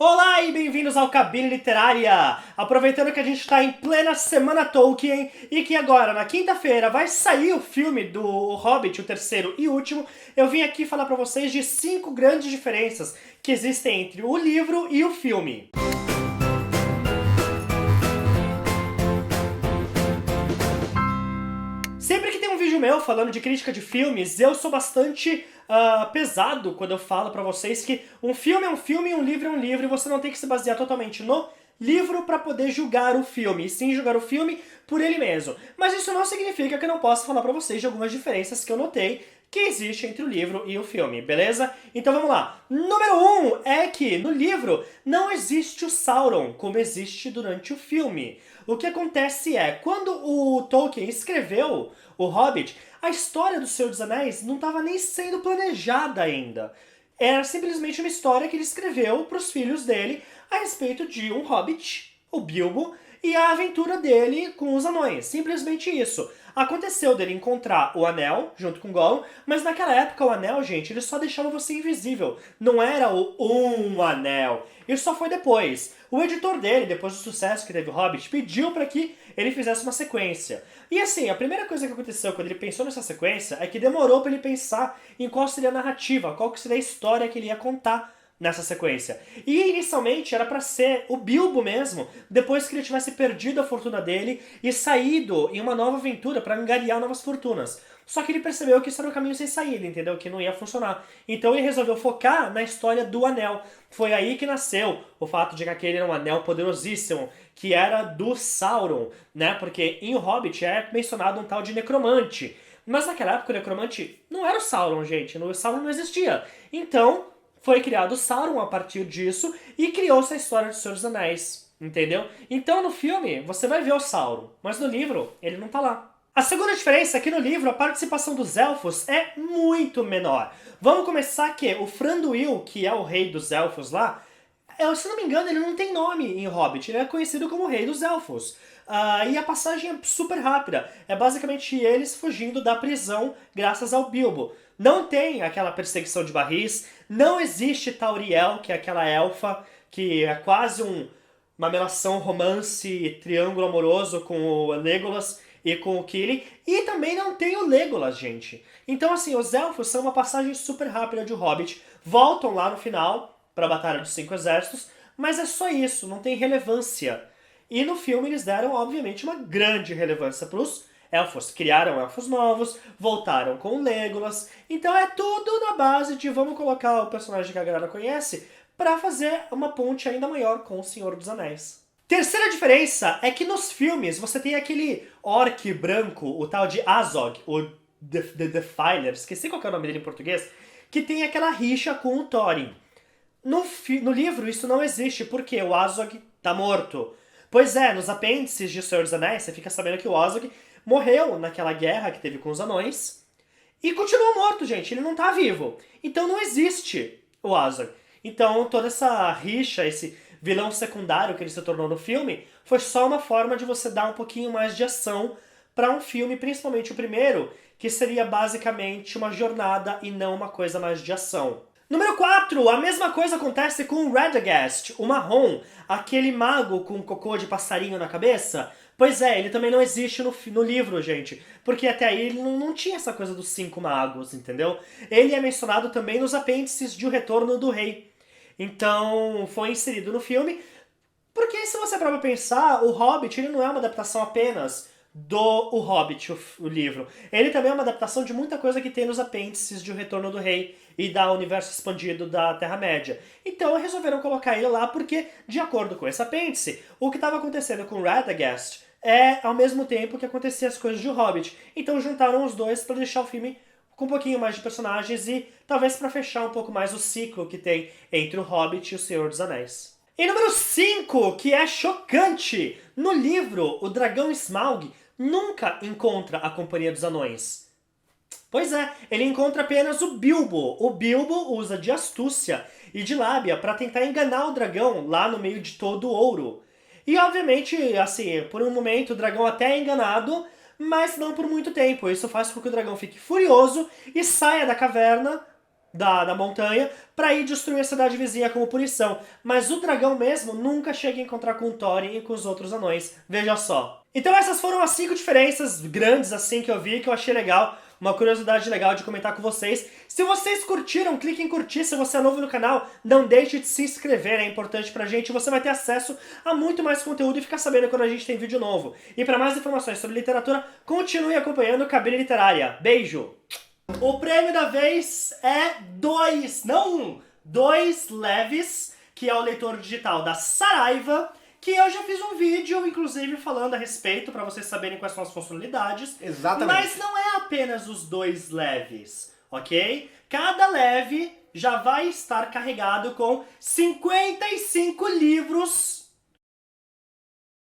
Olá e bem-vindos ao Cabine Literária! Aproveitando que a gente está em plena Semana Tolkien e que agora, na quinta-feira, vai sair o filme do Hobbit, o terceiro e último, eu vim aqui falar para vocês de 5 grandes diferenças que existem entre o livro e o filme. Sempre que tem um vídeo meu falando de crítica de filmes, eu sou bastante pesado quando eu falo pra vocês que um filme é um filme e um livro é um livro e você não tem que se basear totalmente no livro pra poder julgar o filme, e sim julgar o filme por ele mesmo. Mas isso não significa que eu não possa falar pra vocês de algumas diferenças que eu notei que existe entre o livro e o filme, beleza? Então vamos lá. Número 1 é que no livro não existe o Sauron como existe durante o filme. O que acontece é, quando o Tolkien escreveu o Hobbit, a história do Senhor dos Anéis não estava nem sendo planejada ainda. Era simplesmente uma história que ele escreveu para os filhos dele a respeito de um Hobbit, o Bilbo, e a aventura dele com os anões. Simplesmente isso. Aconteceu dele encontrar o anel, junto com Gollum, mas naquela época o anel, gente, ele só deixava você invisível. Não era o anel. Isso só foi depois. O editor dele, depois do sucesso que teve o Hobbit, pediu para que ele fizesse uma sequência. E assim, a primeira coisa que aconteceu quando ele pensou nessa sequência é que demorou para ele pensar em qual seria a narrativa, qual que seria a história que ele ia contar nessa sequência. E inicialmente era pra ser o Bilbo mesmo, depois que ele tivesse perdido a fortuna dele e saído em uma nova aventura pra angariar novas fortunas. Só que ele percebeu que isso era um caminho sem saída, entendeu? Que não ia funcionar. Então ele resolveu focar na história do anel. Foi aí que nasceu o fato de que aquele era um anel poderosíssimo, que era do Sauron, né? Porque em O Hobbit é mencionado um tal de necromante. Mas naquela época o necromante não era o Sauron, gente. O Sauron não existia. Então foi criado Sauron a partir disso e criou-se a história do Senhor dos Anéis, entendeu? Então no filme você vai ver o Sauron, mas no livro ele não tá lá. A segunda diferença é que no livro a participação dos elfos é muito menor. Vamos começar que o Thranduil, que é o rei dos elfos lá, se não me engano, ele não tem nome em Hobbit, ele é conhecido como Rei dos Elfos. E a passagem é super rápida, é basicamente eles fugindo da prisão graças ao Bilbo. Não tem aquela perseguição de barris, não existe Tauriel, que é aquela elfa, que é quase uma melação romance, triângulo amoroso com o Legolas e com o Kili, e também não tem o Legolas, gente. Então assim, os elfos são uma passagem super rápida de Hobbit, voltam lá no final para a Batalha dos Cinco Exércitos, mas é só isso, não tem relevância. E no filme eles deram, obviamente, uma grande relevância para os elfos. Criaram elfos novos, voltaram com o Legolas. Então é tudo na base de vamos colocar o personagem que a galera conhece para fazer uma ponte ainda maior com o Senhor dos Anéis. Terceira diferença é que nos filmes você tem aquele orc branco, o tal de Azog, o The Defiler, esqueci qual é o nome dele em português, que tem aquela rixa com o Thorin. No livro isso não existe, porque o Azog tá morto. Pois é, nos apêndices de O Senhor dos Anéis, você fica sabendo que o Azog morreu naquela guerra que teve com os anões e continua morto, gente, ele não tá vivo. Então não existe o Azog. Então toda essa rixa, esse vilão secundário que ele se tornou no filme, foi só uma forma de você dar um pouquinho mais de ação para um filme, principalmente o primeiro, que seria basicamente uma jornada e não uma coisa mais de ação. Número 4, a mesma coisa acontece com o Radagast, o marrom, aquele mago com cocô de passarinho na cabeça. Pois é, ele também não existe no livro, gente, porque até aí ele não tinha essa coisa dos 5 magos, entendeu? Ele é mencionado também nos apêndices de O Retorno do Rei. Então, foi inserido no filme, porque se você parar pra pensar, o Hobbit ele não é uma adaptação apenas do O Hobbit, o livro. Ele também é uma adaptação de muita coisa que tem nos apêndices de O Retorno do Rei e da Universo Expandido da Terra-média. Então resolveram colocar ele lá porque, de acordo com esse apêndice, o que estava acontecendo com Radagast é ao mesmo tempo que acontecia as coisas de O Hobbit. Então juntaram os dois para deixar o filme com um pouquinho mais de personagens e talvez para fechar um pouco mais o ciclo que tem entre o Hobbit e o Senhor dos Anéis. E número 5, que é chocante! No livro, o dragão Smaug nunca encontra a Companhia dos Anões. Pois é, ele encontra apenas o Bilbo. O Bilbo usa de astúcia e de lábia para tentar enganar o dragão lá no meio de todo o ouro. E obviamente, assim, por um momento o dragão até é enganado, mas não por muito tempo. Isso faz com que o dragão fique furioso e saia da caverna da montanha pra ir destruir a cidade vizinha como punição. Mas o dragão mesmo nunca chega a encontrar com o Thorin e com os outros anões. Veja só. Então essas foram as 5 diferenças grandes assim que eu vi, que eu achei legal. Uma curiosidade legal de comentar com vocês. Se vocês curtiram, clique em curtir. Se você é novo no canal, não deixe de se inscrever, é importante pra gente. Você vai ter acesso a muito mais conteúdo e ficar sabendo quando a gente tem vídeo novo. E para mais informações sobre literatura, continue acompanhando Cabine Literária. Beijo! O prêmio da vez é 2, não 1, 2 leves, que é o leitor digital da Saraiva, que eu já fiz um vídeo, inclusive, falando a respeito, pra vocês saberem quais são as funcionalidades. Exatamente. Mas não é apenas os 2 leves, ok? Cada leve já vai estar carregado com 55 livros